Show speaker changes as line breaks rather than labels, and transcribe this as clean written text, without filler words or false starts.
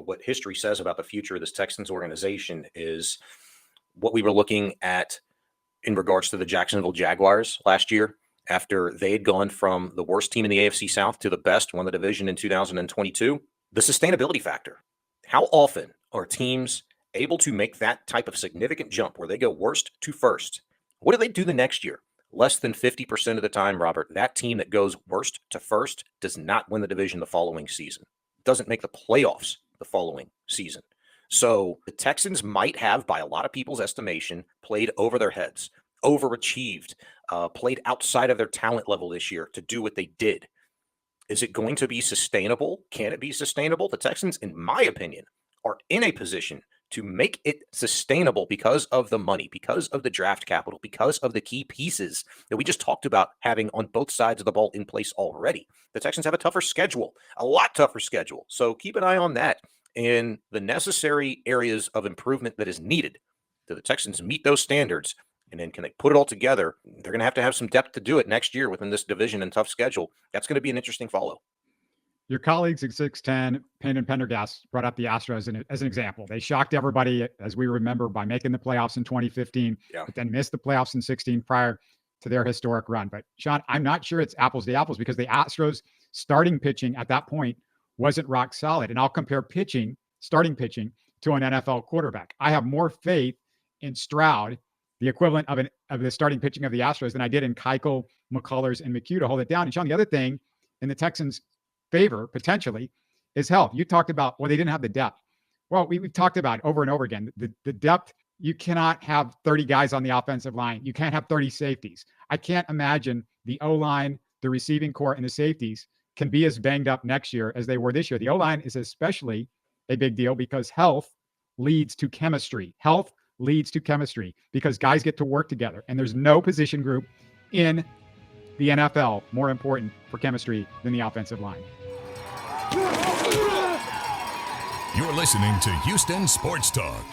but what history says about the future of this Texans organization is what we were looking at in regards to the Jacksonville Jaguars last year, after they had gone from the worst team in the AFC South to the best, won the division in 2022. The sustainability factor. How often are teams able to make that type of significant jump where they go worst to first? What do they do the next year? Less than 50% of the time, Robert, that team that goes worst to first does not win the division the following season. Doesn't make the playoffs the following season. So the Texans might have, by a lot of people's estimation, played over their heads, overachieved, played outside of their talent level this year to do what they did. Is it going to be sustainable? Can it be sustainable? The Texans, in my opinion, are in a position to make it sustainable because of the money, because of the draft capital, because of the key pieces that we just talked about having on both sides of the ball in place already. The Texans have a tougher schedule, a lot tougher schedule. So keep an eye on that and the necessary areas of improvement that is needed. Do the Texans meet those standards? And then can they put it all together? They're going to have some depth to do it next year within this division and tough schedule. That's going to be an interesting follow.
Your colleagues at 610, Payne and Pendergast, brought up the Astros as an example. They shocked everybody, as we remember, by making the playoffs in 2015, but then missed the playoffs in 16 prior to their historic run. But, Shaun, I'm not sure it's apples to apples because the Astros starting pitching at that point wasn't rock solid. And I'll compare starting pitching, to an NFL quarterback. I have more faith in Stroud, the equivalent of the starting pitching of the Astros, than I did in Keuchel, McCullers, and McHugh to hold it down. And Shaun, the other thing in the Texans' favor, potentially, is health. You talked about, well, they didn't have the depth. Well, we've talked about over and over again, the depth. You cannot have 30 guys on the offensive line. You can't have 30 safeties. I can't imagine the O-line, the receiving core, and the safeties can be as banged up next year as they were this year. The O-line is especially a big deal because health leads to chemistry. Health leads to chemistry because guys get to work together. And there's no position group in the NFL more important for chemistry than the offensive line.
You're listening to Houston Sports Talk.